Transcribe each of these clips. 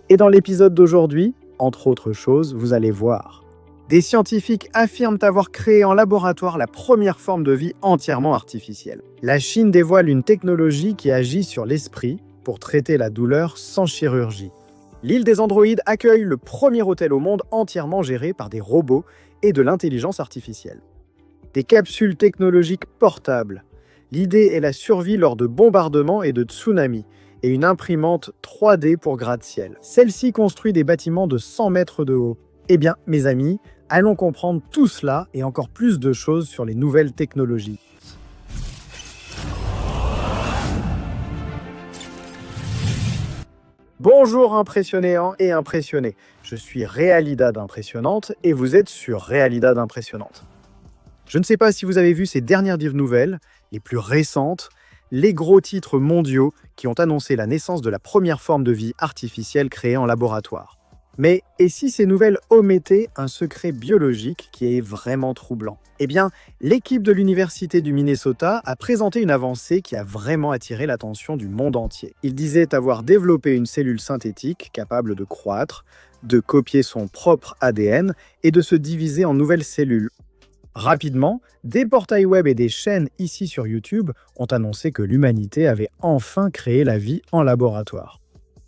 Et dans l'épisode d'aujourd'hui, entre autres choses, vous allez voir. Des scientifiques affirment avoir créé en laboratoire la première forme de vie entièrement artificielle. La Chine dévoile une technologie qui agit sur l'esprit pour traiter la douleur sans chirurgie. L'île des androïdes accueille le premier hôtel au monde entièrement géré par des robots et de l'intelligence artificielle. Des capsules technologiques portables. L'idée est la survie lors de bombardements et de tsunamis, et une imprimante 3D pour gratte-ciel. Celle-ci construit des bâtiments de 100 mètres de haut. Eh bien, mes amis, allons comprendre tout cela et encore plus de choses sur les nouvelles technologies. Bonjour impressionnants et impressionnés. Je suis Realida d'Impressionnante et vous êtes sur Realida d'Impressionnante. Je ne sais pas si vous avez vu ces dernières nouvelles, les plus récentes, les gros titres mondiaux qui ont annoncé la naissance de la première forme de vie artificielle créée en laboratoire. Mais et si ces nouvelles omettaient un secret biologique qui est vraiment troublant? Eh bien, l'équipe de l'Université du Minnesota a présenté une avancée qui a vraiment attiré l'attention du monde entier. Ils disaient avoir développé une cellule synthétique capable de croître, de copier son propre ADN et de se diviser en nouvelles cellules. Rapidement, des portails web et des chaînes ici sur YouTube ont annoncé que l'humanité avait enfin créé la vie en laboratoire.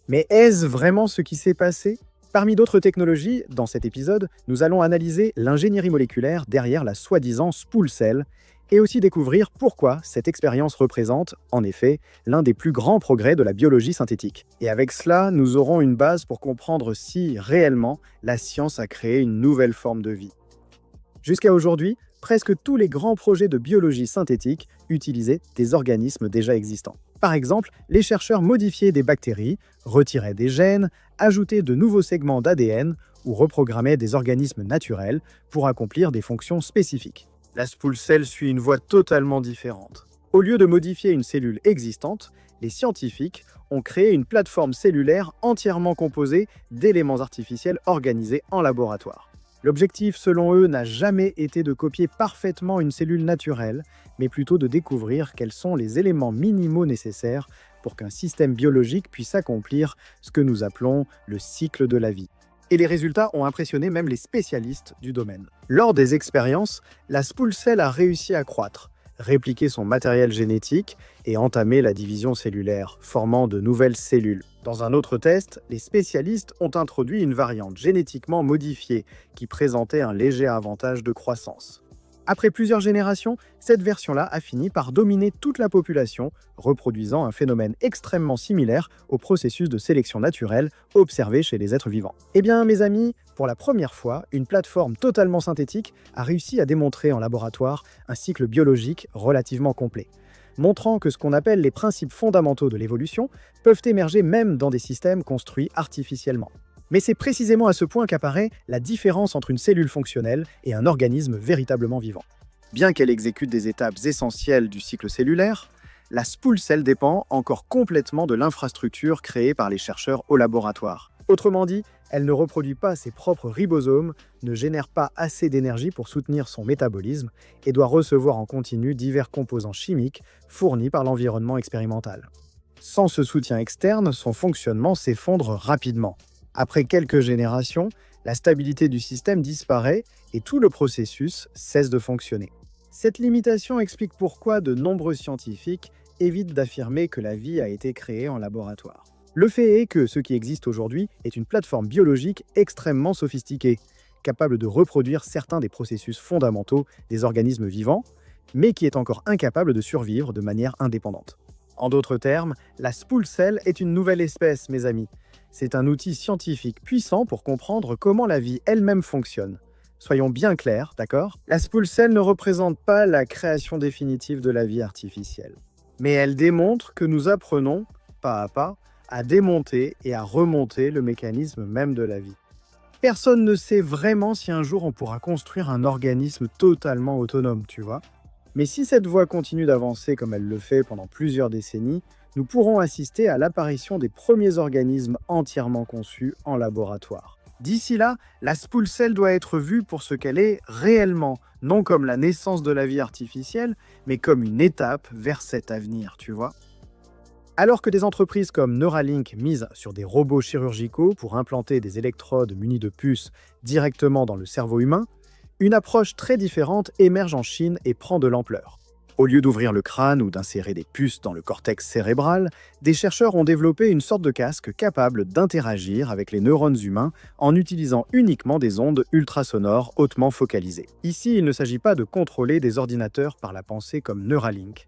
Mais est-ce vraiment ce qui s'est passé? Parmi d'autres technologies, dans cet épisode, nous allons analyser l'ingénierie moléculaire derrière la soi-disant Spool Cell et aussi découvrir pourquoi cette expérience représente, en effet, l'un des plus grands progrès de la biologie synthétique. Et avec cela, nous aurons une base pour comprendre si, réellement, la science a créé une nouvelle forme de vie. Jusqu'à aujourd'hui, presque tous les grands projets de biologie synthétique utilisaient des organismes déjà existants. Par exemple, les chercheurs modifiaient des bactéries, retiraient des gènes, ajoutaient de nouveaux segments d'ADN ou reprogrammaient des organismes naturels pour accomplir des fonctions spécifiques. La Spool Cell suit une voie totalement différente. Au lieu de modifier une cellule existante, les scientifiques ont créé une plateforme cellulaire entièrement composée d'éléments artificiels organisés en laboratoire. L'objectif, selon eux, n'a jamais été de copier parfaitement une cellule naturelle, mais plutôt de découvrir quels sont les éléments minimaux nécessaires pour qu'un système biologique puisse accomplir ce que nous appelons le cycle de la vie. Et les résultats ont impressionné même les spécialistes du domaine. Lors des expériences, la Spool Cell a réussi à croître, répliquer son matériel génétique et entamer la division cellulaire, formant de nouvelles cellules. Dans un autre test, les spécialistes ont introduit une variante génétiquement modifiée qui présentait un léger avantage de croissance. Après plusieurs générations, cette version-là a fini par dominer toute la population, reproduisant un phénomène extrêmement similaire au processus de sélection naturelle observé chez les êtres vivants. Eh bien, mes amis, pour la première fois, une plateforme totalement synthétique a réussi à démontrer en laboratoire un cycle biologique relativement complet, montrant que ce qu'on appelle les principes fondamentaux de l'évolution peuvent émerger même dans des systèmes construits artificiellement. Mais c'est précisément à ce point qu'apparaît la différence entre une cellule fonctionnelle et un organisme véritablement vivant. Bien qu'elle exécute des étapes essentielles du cycle cellulaire, la Spool Cell dépend encore complètement de l'infrastructure créée par les chercheurs au laboratoire. Autrement dit, elle ne reproduit pas ses propres ribosomes, ne génère pas assez d'énergie pour soutenir son métabolisme et doit recevoir en continu divers composants chimiques fournis par l'environnement expérimental. Sans ce soutien externe, son fonctionnement s'effondre rapidement. Après quelques générations, la stabilité du système disparaît et tout le processus cesse de fonctionner. Cette limitation explique pourquoi de nombreux scientifiques évitent d'affirmer que la vie a été créée en laboratoire. Le fait est que ce qui existe aujourd'hui est une plateforme biologique extrêmement sophistiquée, capable de reproduire certains des processus fondamentaux des organismes vivants, mais qui est encore incapable de survivre de manière indépendante. En d'autres termes, la Spool Cell est une nouvelle espèce, mes amis. C'est un outil scientifique puissant pour comprendre comment la vie elle-même fonctionne. Soyons bien clairs, d'accord? La Spool Cell ne représente pas la création définitive de la vie artificielle. Mais elle démontre que nous apprenons, pas à pas, à démonter et à remonter le mécanisme même de la vie. Personne ne sait vraiment si un jour on pourra construire un organisme totalement autonome, tu vois. Mais si cette voie continue d'avancer comme elle le fait pendant plusieurs décennies, nous pourrons assister à l'apparition des premiers organismes entièrement conçus en laboratoire. D'ici là, la Spool Cell doit être vue pour ce qu'elle est réellement, non comme la naissance de la vie artificielle, mais comme une étape vers cet avenir, tu vois. Alors que des entreprises comme Neuralink misent sur des robots chirurgicaux pour implanter des électrodes munies de puces directement dans le cerveau humain, une approche très différente émerge en Chine et prend de l'ampleur. Au lieu d'ouvrir le crâne ou d'insérer des puces dans le cortex cérébral, des chercheurs ont développé une sorte de casque capable d'interagir avec les neurones humains en utilisant uniquement des ondes ultrasonores hautement focalisées. Ici, il ne s'agit pas de contrôler des ordinateurs par la pensée comme Neuralink,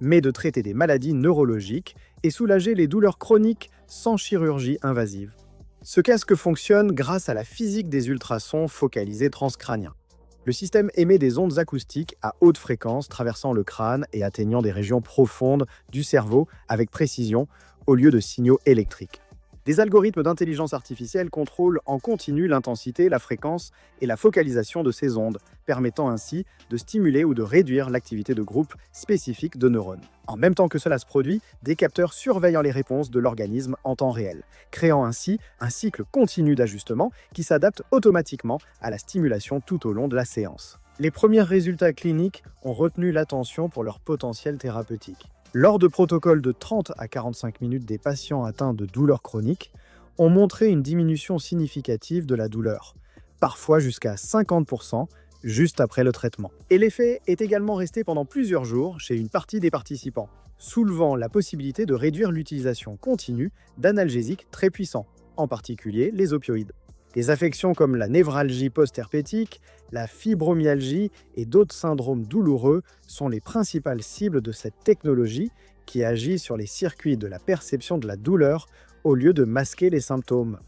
mais de traiter des maladies neurologiques et soulager les douleurs chroniques sans chirurgie invasive. Ce casque fonctionne grâce à la physique des ultrasons focalisés transcrâniens. Le système émet des ondes acoustiques à haute fréquence traversant le crâne et atteignant des régions profondes du cerveau avec précision au lieu de signaux électriques. Des algorithmes d'intelligence artificielle contrôlent en continu l'intensité, la fréquence et la focalisation de ces ondes, permettant ainsi de stimuler ou de réduire l'activité de groupes spécifiques de neurones. En même temps que cela se produit, des capteurs surveillant les réponses de l'organisme en temps réel, créant ainsi un cycle continu d'ajustement qui s'adapte automatiquement à la stimulation tout au long de la séance. Les premiers résultats cliniques ont retenu l'attention pour leur potentiel thérapeutique. Lors de protocoles de 30 à 45 minutes, des patients atteints de douleurs chroniques ont montré une diminution significative de la douleur, parfois jusqu'à 50% juste après le traitement. Et l'effet est également resté pendant plusieurs jours chez une partie des participants, soulevant la possibilité de réduire l'utilisation continue d'analgésiques très puissants, en particulier les opioïdes. Des affections comme la névralgie post-herpétique, la fibromyalgie et d'autres syndromes douloureux sont les principales cibles de cette technologie qui agit sur les circuits de la perception de la douleur au lieu de masquer les symptômes.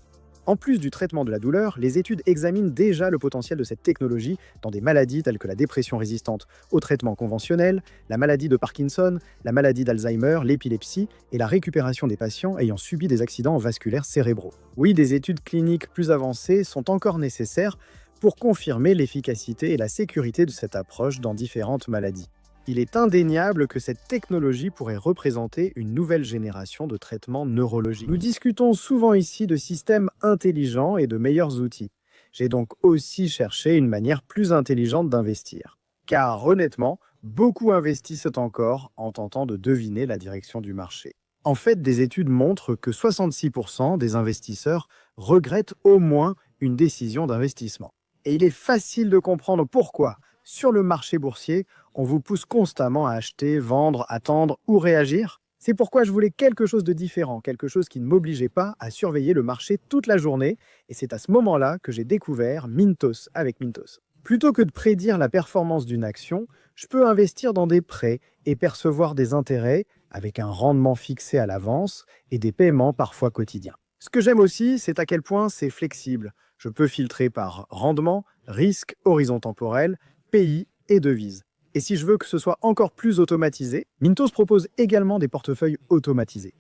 En plus du traitement de la douleur, les études examinent déjà le potentiel de cette technologie dans des maladies telles que la dépression résistante au traitement conventionnel, la maladie de Parkinson, la maladie d'Alzheimer, l'épilepsie et la récupération des patients ayant subi des accidents vasculaires cérébraux. Oui, des études cliniques plus avancées sont encore nécessaires pour confirmer l'efficacité et la sécurité de cette approche dans différentes maladies. Il est indéniable que cette technologie pourrait représenter une nouvelle génération de traitements neurologiques. Nous discutons souvent ici de systèmes intelligents et de meilleurs outils. J'ai donc aussi cherché une manière plus intelligente d'investir. Car honnêtement, beaucoup investissent encore en tentant de deviner la direction du marché. En fait, des études montrent que 66% des investisseurs regrettent au moins une décision d'investissement. Et il est facile de comprendre pourquoi. Sur le marché boursier, on vous pousse constamment à acheter, vendre, attendre ou réagir. C'est pourquoi je voulais quelque chose de différent, quelque chose qui ne m'obligeait pas à surveiller le marché toute la journée. Et c'est à ce moment-là que j'ai découvert Mintos avec Mintos. Plutôt que de prédire la performance d'une action, je peux investir dans des prêts et percevoir des intérêts avec un rendement fixé à l'avance et des paiements parfois quotidiens. Ce que j'aime aussi, c'est à quel point c'est flexible. Je peux filtrer par rendement, risque, horizon temporel, pays et devises. Et si je veux que ce soit encore plus automatisé, Mintos propose également des portefeuilles automatisés.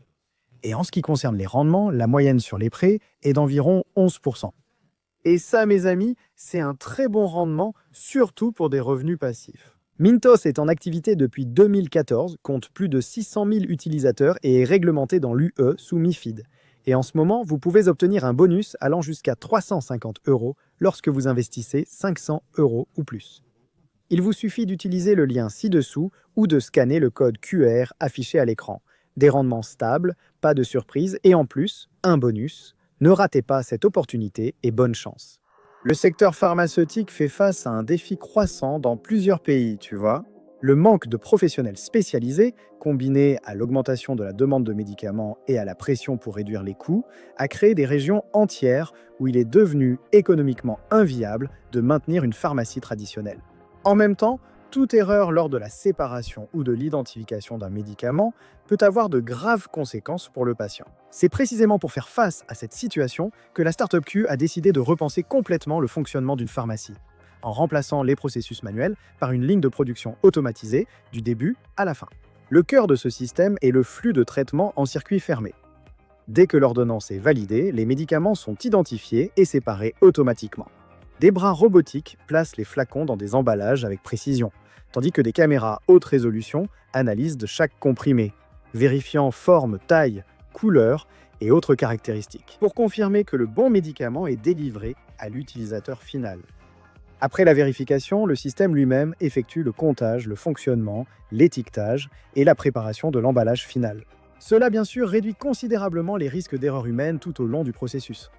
Et en ce qui concerne les rendements, la moyenne sur les prêts est d'environ 11%. Et ça, mes amis, c'est un très bon rendement, surtout pour des revenus passifs. Mintos est en activité depuis 2014, compte plus de 600 000 utilisateurs et est réglementé dans l'UE sous MiFID. Et en ce moment, vous pouvez obtenir un bonus allant jusqu'à 350 € lorsque vous investissez 500 € ou plus. Il vous suffit d'utiliser le lien ci-dessous ou de scanner le code QR affiché à l'écran. Des rendements stables, pas de surprise et en plus, un bonus. Ne ratez pas cette opportunité et bonne chance. Le secteur pharmaceutique fait face à un défi croissant dans plusieurs pays, tu vois. Le manque de professionnels spécialisés, combiné à l'augmentation de la demande de médicaments et à la pression pour réduire les coûts, a créé des régions entières où il est devenu économiquement inviable de maintenir une pharmacie traditionnelle. En même temps, toute erreur lors de la séparation ou de l'identification d'un médicament peut avoir de graves conséquences pour le patient. C'est précisément pour faire face à cette situation que la Startup Q a décidé de repenser complètement le fonctionnement d'une pharmacie, en remplaçant les processus manuels par une ligne de production automatisée du début à la fin. Le cœur de ce système est le flux de traitement en circuit fermé. Dès que l'ordonnance est validée, les médicaments sont identifiés et séparés automatiquement. Des bras robotiques placent les flacons dans des emballages avec précision, tandis que des caméras haute résolution analysent de chaque comprimé, vérifiant forme, taille, couleur et autres caractéristiques, pour confirmer que le bon médicament est délivré à l'utilisateur final. Après la vérification, le système lui-même effectue le comptage, le fonctionnement, l'étiquetage et la préparation de l'emballage final. Cela, bien sûr, réduit considérablement les risques d'erreurs humaines tout au long du processus.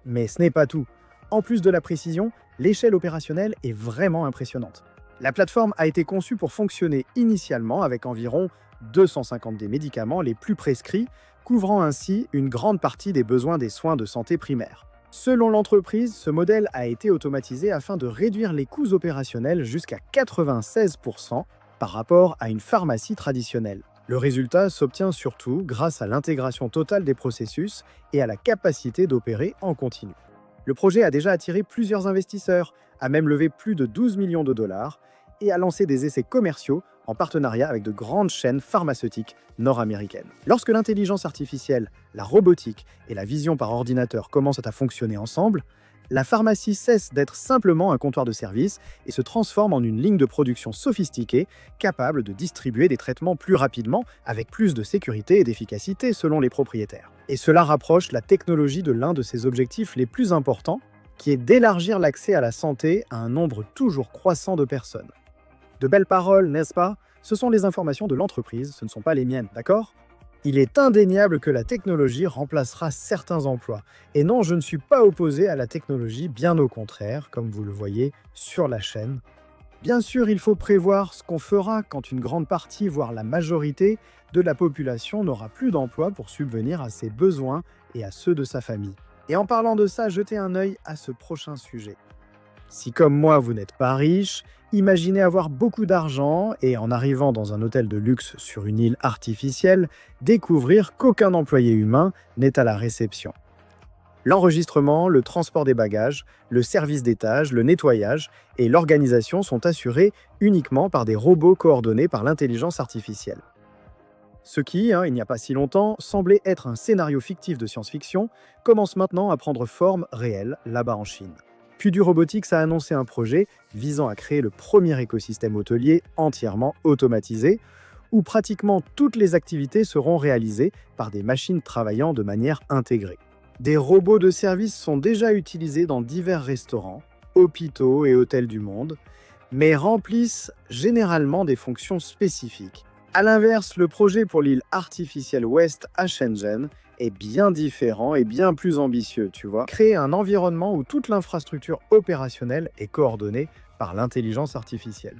Mais ce n'est pas tout. En plus de la précision, l'échelle opérationnelle est vraiment impressionnante. La plateforme a été conçue pour fonctionner initialement avec environ 250 des médicaments les plus prescrits, couvrant ainsi une grande partie des besoins des soins de santé primaires. Selon l'entreprise, ce modèle a été automatisé afin de réduire les coûts opérationnels jusqu'à 96% par rapport à une pharmacie traditionnelle. Le résultat s'obtient surtout grâce à l'intégration totale des processus et à la capacité d'opérer en continu. Le projet a déjà attiré plusieurs investisseurs, a même levé plus de 12 millions de dollars et a lancé des essais commerciaux en partenariat avec de grandes chaînes pharmaceutiques nord-américaines. Lorsque l'intelligence artificielle, la robotique et la vision par ordinateur commencent à fonctionner ensemble, la pharmacie cesse d'être simplement un comptoir de service et se transforme en une ligne de production sophistiquée, capable de distribuer des traitements plus rapidement, avec plus de sécurité et d'efficacité selon les propriétaires. Et cela rapproche la technologie de l'un de ses objectifs les plus importants, qui est d'élargir l'accès à la santé à un nombre toujours croissant de personnes. De belles paroles, n'est-ce pas? Ce sont les informations de l'entreprise, ce ne sont pas les miennes, d'accord? Il est indéniable que la technologie remplacera certains emplois. Et non, je ne suis pas opposé à la technologie, bien au contraire, comme vous le voyez sur la chaîne. Bien sûr, il faut prévoir ce qu'on fera quand une grande partie, voire la majorité, de la population n'aura plus d'emploi pour subvenir à ses besoins et à ceux de sa famille. Et en parlant de ça, jetez un œil à ce prochain sujet. Si comme moi, vous n'êtes pas riche, imaginez avoir beaucoup d'argent et en arrivant dans un hôtel de luxe sur une île artificielle, découvrir qu'aucun employé humain n'est à la réception. L'enregistrement, le transport des bagages, le service d'étage, le nettoyage et l'organisation sont assurés uniquement par des robots coordonnés par l'intelligence artificielle. Ce qui, il n'y a pas si longtemps, semblait être un scénario fictif de science-fiction, commence maintenant à prendre forme réelle là-bas en Chine. Pudu Robotics a annoncé un projet visant à créer le premier écosystème hôtelier entièrement automatisé, où pratiquement toutes les activités seront réalisées par des machines travaillant de manière intégrée. Des robots de service sont déjà utilisés dans divers restaurants, hôpitaux et hôtels du monde, mais remplissent généralement des fonctions spécifiques. A l'inverse, le projet pour l'île artificielle Ouest à Shenzhen est bien différent et bien plus ambitieux, tu vois. Créer un environnement où toute l'infrastructure opérationnelle est coordonnée par l'intelligence artificielle.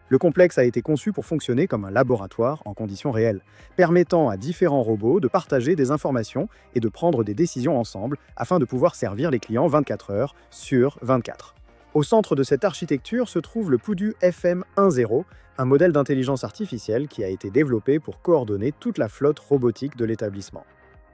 Le complexe a été conçu pour fonctionner comme un laboratoire en conditions réelles, permettant à différents robots de partager des informations et de prendre des décisions ensemble afin de pouvoir servir les clients 24 heures sur 24. Au centre de cette architecture se trouve le Pudu FM10, un modèle d'intelligence artificielle qui a été développé pour coordonner toute la flotte robotique de l'établissement.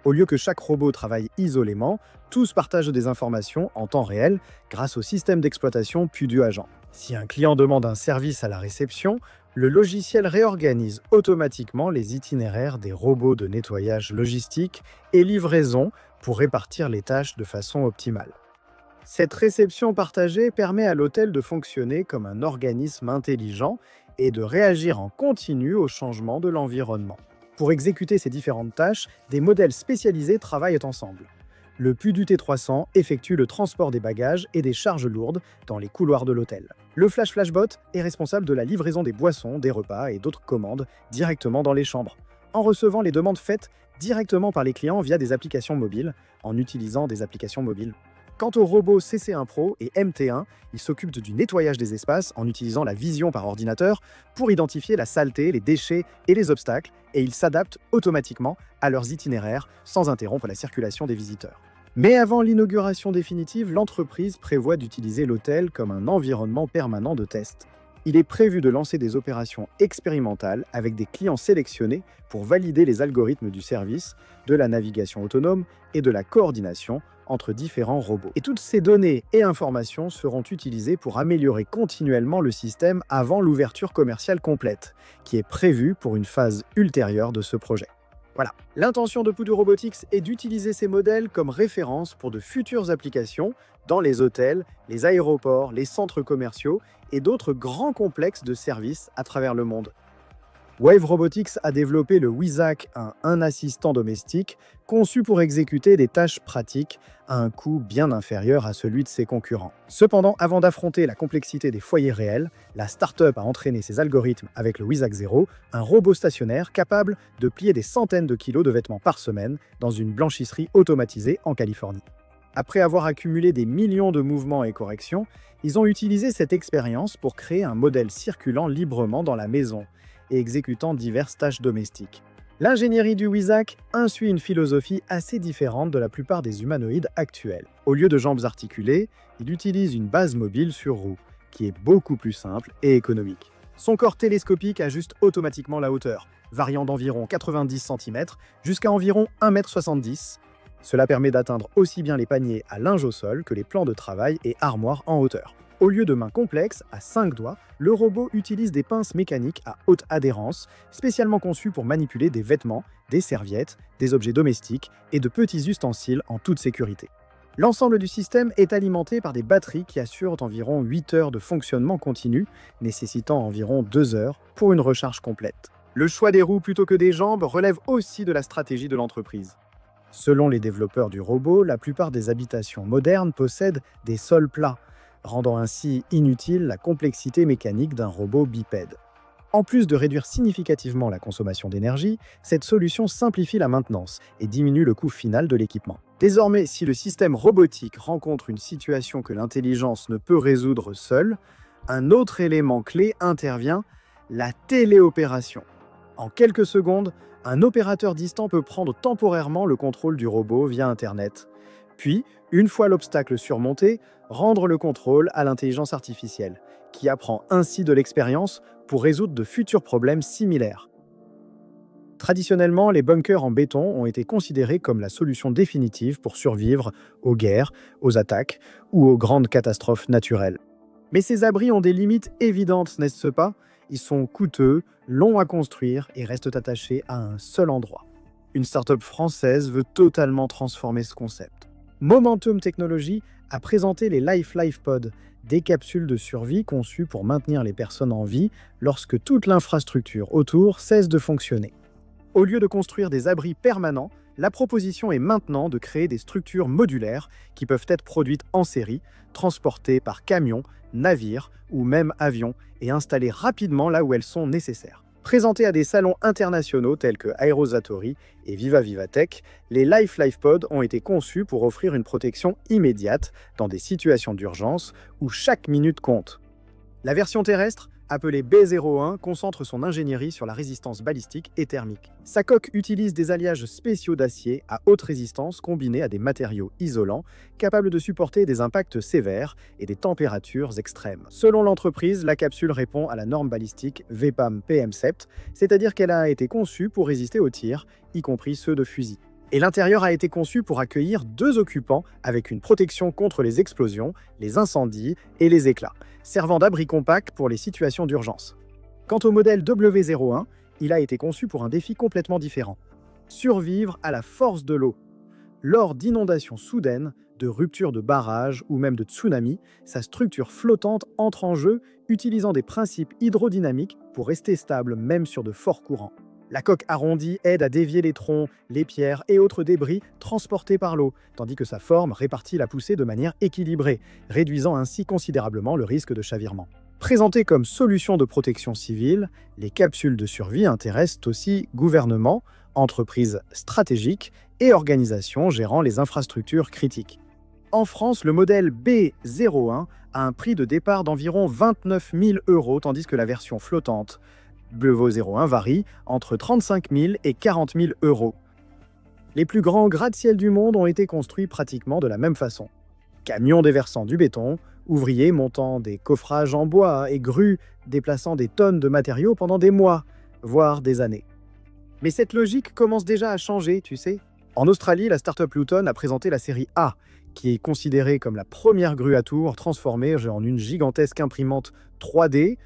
Au lieu que chaque robot travaille isolément, tous partagent des informations en temps réel grâce au système d'exploitation Pudu Agent. Si un client demande un service à la réception, le logiciel réorganise automatiquement les itinéraires des robots de nettoyage logistique et livraison pour répartir les tâches de façon optimale. Cette réception partagée permet à l'hôtel de fonctionner comme un organisme intelligent et de réagir en continu aux changements de l'environnement. Pour exécuter ces différentes tâches, des modèles spécialisés travaillent ensemble. Le Pudu T300 effectue le transport des bagages et des charges lourdes dans les couloirs de l'hôtel. Le Flashbot est responsable de la livraison des boissons, des repas et d'autres commandes directement dans les chambres, en recevant les demandes faites directement par les clients via des applications mobiles, en utilisant des applications mobiles. Quant aux robots CC1 Pro et MT1, ils s'occupent du nettoyage des espaces en utilisant la vision par ordinateur pour identifier la saleté, les déchets et les obstacles, et ils s'adaptent automatiquement à leurs itinéraires sans interrompre la circulation des visiteurs. Mais avant l'inauguration définitive, l'entreprise prévoit d'utiliser l'hôtel comme un environnement permanent de test. Il est prévu de lancer des opérations expérimentales avec des clients sélectionnés pour valider les algorithmes du service, de la navigation autonome et de la coordination entre différents robots. Et toutes ces données et informations seront utilisées pour améliorer continuellement le système avant l'ouverture commerciale complète, qui est prévue pour une phase ultérieure de ce projet. Voilà. L'intention de Pudu Robotics est d'utiliser ces modèles comme référence pour de futures applications dans les hôtels, les aéroports, les centres commerciaux et d'autres grands complexes de services à travers le monde. Wave Robotics a développé le Wizak, un assistant domestique conçu pour exécuter des tâches pratiques à un coût bien inférieur à celui de ses concurrents. Cependant, avant d'affronter la complexité des foyers réels, la start-up a entraîné ses algorithmes avec le Wizak Zero, un robot stationnaire capable de plier des centaines de kilos de vêtements par semaine dans une blanchisserie automatisée en Californie. Après avoir accumulé des millions de mouvements et corrections, ils ont utilisé cette expérience pour créer un modèle circulant librement dans la maison et exécutant diverses tâches domestiques. L'ingénierie du Wizak suit une philosophie assez différente de la plupart des humanoïdes actuels. Au lieu de jambes articulées, il utilise une base mobile sur roue, qui est beaucoup plus simple et économique. Son corps télescopique ajuste automatiquement la hauteur, variant d'environ 90 cm jusqu'à environ 1,70 m. Cela permet d'atteindre aussi bien les paniers à linge au sol que les plans de travail et armoires en hauteur. Au lieu de mains complexes, à 5 doigts, le robot utilise des pinces mécaniques à haute adhérence, spécialement conçues pour manipuler des vêtements, des serviettes, des objets domestiques et de petits ustensiles en toute sécurité. L'ensemble du système est alimenté par des batteries qui assurent environ 8 heures de fonctionnement continu, nécessitant environ 2 heures pour une recharge complète. Le choix des roues plutôt que des jambes relève aussi de la stratégie de l'entreprise. Selon les développeurs du robot, la plupart des habitations modernes possèdent des sols plats, rendant ainsi inutile la complexité mécanique d'un robot bipède. En plus de réduire significativement la consommation d'énergie, cette solution simplifie la maintenance et diminue le coût final de l'équipement. Désormais, si le système robotique rencontre une situation que l'intelligence ne peut résoudre seule, un autre élément clé intervient, la téléopération. En quelques secondes, un opérateur distant peut prendre temporairement le contrôle du robot via Internet. Puis, une fois l'obstacle surmonté, rendre le contrôle à l'intelligence artificielle, qui apprend ainsi de l'expérience pour résoudre de futurs problèmes similaires. Traditionnellement, les bunkers en béton ont été considérés comme la solution définitive pour survivre aux guerres, aux attaques ou aux grandes catastrophes naturelles. Mais ces abris ont des limites évidentes, n'est-ce pas ? Ils sont coûteux, longs à construire et restent attachés à un seul endroit. Une start-up française veut totalement transformer ce concept. Momentum Technology a présenté les Life Pod, des capsules de survie conçues pour maintenir les personnes en vie lorsque toute l'infrastructure autour cesse de fonctionner. Au lieu de construire des abris permanents, la proposition est maintenant de créer des structures modulaires qui peuvent être produites en série, transportées par camions, navires ou même avions et installées rapidement là où elles sont nécessaires. Présentées à des salons internationaux tels que Aerosatori et Viva Tech, les Life Pod ont été conçus pour offrir une protection immédiate dans des situations d'urgence où chaque minute compte. La version terrestre, appelée B01, concentre son ingénierie sur la résistance balistique et thermique. Sa coque utilise des alliages spéciaux d'acier à haute résistance combinés à des matériaux isolants capables de supporter des impacts sévères et des températures extrêmes. Selon l'entreprise, la capsule répond à la norme balistique VPAM PM7, c'est-à-dire qu'elle a été conçue pour résister aux tirs, y compris ceux de fusil. Et l'intérieur a été conçu pour accueillir 2 occupants avec une protection contre les explosions, les incendies et les éclats, servant d'abri compact pour les situations d'urgence. Quant au modèle W01, il a été conçu pour un défi complètement différent. Survivre à la force de l'eau. Lors d'inondations soudaines, de ruptures de barrages ou même de tsunamis, sa structure flottante entre en jeu, utilisant des principes hydrodynamiques pour rester stable même sur de forts courants. La coque arrondie aide à dévier les troncs, les pierres et autres débris transportés par l'eau, tandis que sa forme répartit la poussée de manière équilibrée, réduisant ainsi considérablement le risque de chavirement. Présentées comme solution de protection civile, les capsules de survie intéressent aussi gouvernements, entreprises stratégiques et organisations gérant les infrastructures critiques. En France, le modèle B01 a un prix de départ d'environ 29 000 €, tandis que la version flottante B01 varie entre 35 000 et 40 000 €. Les plus grands gratte-ciel du monde ont été construits pratiquement de la même façon. Camions déversant du béton, ouvriers montant des coffrages en bois et grues déplaçant des tonnes de matériaux pendant des mois, voire des années. Mais cette logique commence déjà à changer, tu sais. En Australie, la start-up Luton a présenté la série A, qui est considérée comme la première grue à tour transformée en une gigantesque imprimante 3D.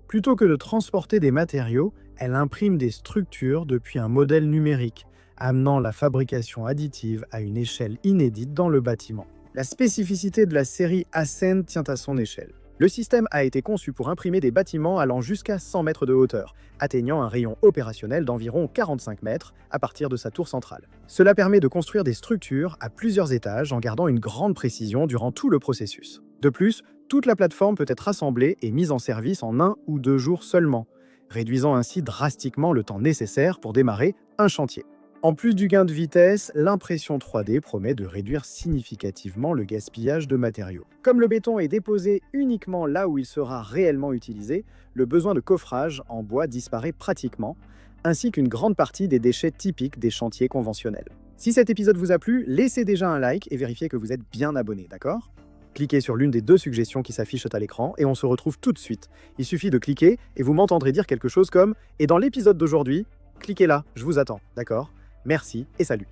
Plutôt que de transporter des matériaux, elle imprime des structures depuis un modèle numérique, amenant la fabrication additive à une échelle inédite dans le bâtiment. La spécificité de la série Ascend tient à son échelle. Le système a été conçu pour imprimer des bâtiments allant jusqu'à 100 mètres de hauteur, atteignant un rayon opérationnel d'environ 45 mètres à partir de sa tour centrale. Cela permet de construire des structures à plusieurs étages en gardant une grande précision durant tout le processus. De plus, toute la plateforme peut être assemblée et mise en service en 1 ou 2 jours seulement, réduisant ainsi drastiquement le temps nécessaire pour démarrer un chantier. En plus du gain de vitesse, l'impression 3D promet de réduire significativement le gaspillage de matériaux. Comme le béton est déposé uniquement là où il sera réellement utilisé, le besoin de coffrage en bois disparaît pratiquement, ainsi qu'une grande partie des déchets typiques des chantiers conventionnels. Si cet épisode vous a plu, laissez déjà un like et vérifiez que vous êtes bien abonné, d'accord ? Cliquez sur l'une des 2 suggestions qui s'affichent à l'écran et on se retrouve tout de suite. Il suffit de cliquer et vous m'entendrez dire quelque chose comme « Et dans l'épisode d'aujourd'hui, cliquez là, je vous attends », d'accord ? Merci et salut,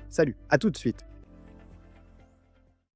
à tout de suite.